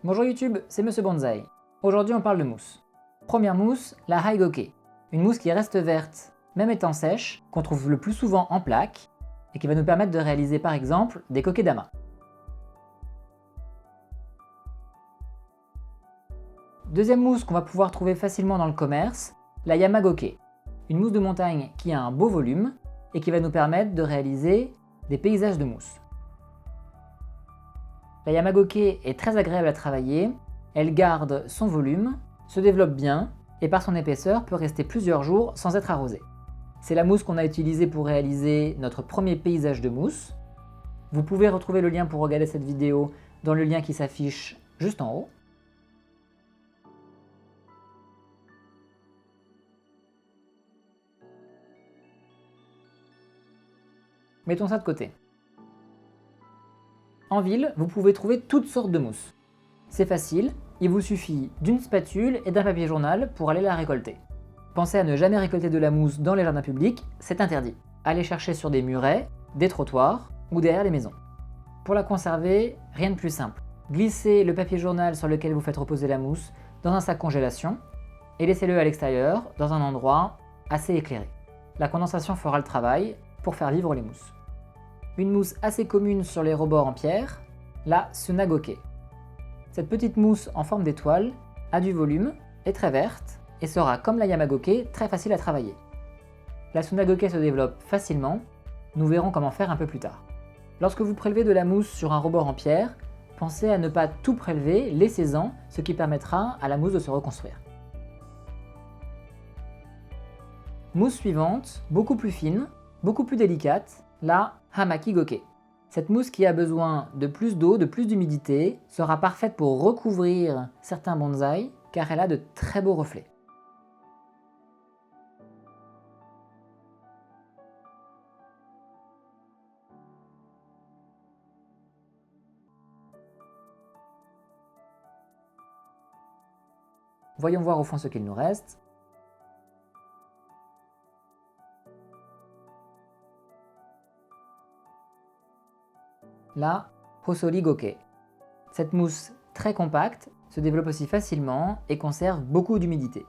Bonjour YouTube, c'est Monsieur Bonsaï. Aujourd'hui on parle de mousse. Première mousse, la Haigoke. Une mousse qui reste verte, même étant sèche, qu'on trouve le plus souvent en plaques, et qui va nous permettre de réaliser par exemple des kokedama. Deuxième mousse qu'on va pouvoir trouver facilement dans le commerce, la Yamagoke. Une mousse de montagne qui a un beau volume, et qui va nous permettre de réaliser des paysages de mousse. La Yamagoke est très agréable à travailler, elle garde son volume, se développe bien et par son épaisseur peut rester plusieurs jours sans être arrosée. C'est la mousse qu'on a utilisée pour réaliser notre premier paysage de mousse. Vous pouvez retrouver le lien pour regarder cette vidéo dans le lien qui s'affiche juste en haut. Mettons ça de côté. En ville, vous pouvez trouver toutes sortes de mousses. C'est facile, il vous suffit d'une spatule et d'un papier journal pour aller la récolter. Pensez à ne jamais récolter de la mousse dans les jardins publics, c'est interdit. Allez chercher sur des murets, des trottoirs ou derrière les maisons. Pour la conserver, rien de plus simple. Glissez le papier journal sur lequel vous faites reposer la mousse dans un sac congélation et laissez-le à l'extérieur dans un endroit assez éclairé. La condensation fera le travail pour faire vivre les mousses. Une mousse assez commune sur les rebords en pierre, la Tsunagoke. Cette petite mousse en forme d'étoile a du volume, est très verte et sera, comme la Yamagoke, très facile à travailler. La Tsunagoke se développe facilement, nous verrons comment faire un peu plus tard. Lorsque vous prélevez de la mousse sur un rebord en pierre, pensez à ne pas tout prélever, laissez-en, ce qui permettra à la mousse de se reconstruire. Mousse suivante, beaucoup plus fine, beaucoup plus délicate, la Hamakigoke. Cette mousse qui a besoin de plus d'eau, de plus d'humidité, sera parfaite pour recouvrir certains bonsaïs car elle a de très beaux reflets. Voyons voir au fond ce qu'il nous reste. La Hosori-goke. Cette mousse très compacte se développe aussi facilement et conserve beaucoup d'humidité.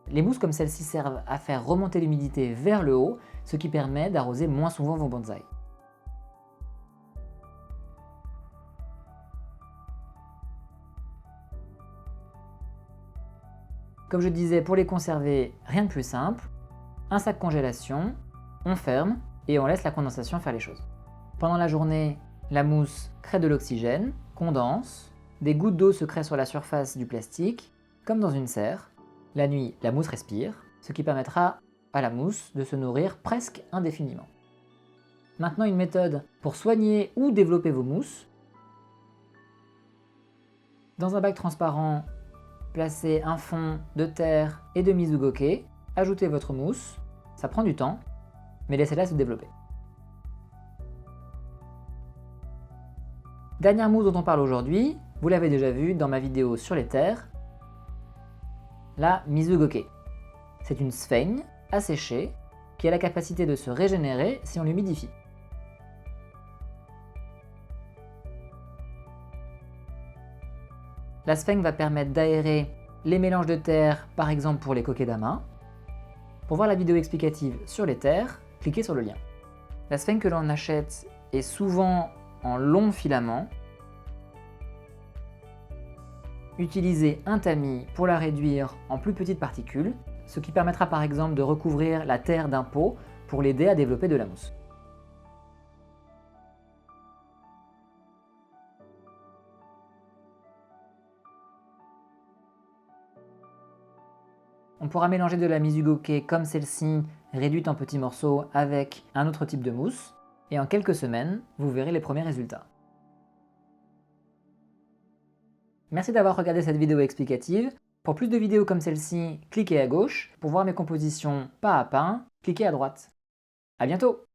Les mousses comme celle-ci servent à faire remonter l'humidité vers le haut, ce qui permet d'arroser moins souvent vos bonsaïs. Comme je disais, pour les conserver, rien de plus simple. Un sac congélation, on ferme et on laisse la condensation faire les choses. Pendant la journée, la mousse crée de l'oxygène, condense, des gouttes d'eau se créent sur la surface du plastique, comme dans une serre. La nuit, la mousse respire, ce qui permettra à la mousse de se nourrir presque indéfiniment. Maintenant, une méthode pour soigner ou développer vos mousses. Dans un bac transparent, placez un fond de terre et de mizugoke, ajoutez votre mousse, ça prend du temps, mais laissez-la se développer. Dernière mousse dont on parle aujourd'hui, vous l'avez déjà vu dans ma vidéo sur les terres, la mizugoke. C'est une sphaigne asséchée qui a la capacité de se régénérer si on l'humidifie. La sphaigne va permettre d'aérer les mélanges de terre, par exemple pour les kokedama. Pour voir la vidéo explicative sur les terres, cliquez sur le lien. La sphaigne que l'on achète est souvent en long filament. Utilisez un tamis pour la réduire en plus petites particules, ce qui permettra par exemple de recouvrir la terre d'un pot pour l'aider à développer de la mousse. On pourra mélanger de la mizugoke comme celle-ci, réduite en petits morceaux, avec un autre type de mousse, et en quelques semaines, vous verrez les premiers résultats. Merci d'avoir regardé cette vidéo explicative. Pour plus de vidéos comme celle-ci, cliquez à gauche. Pour voir mes compositions pas à pas, cliquez à droite. À bientôt!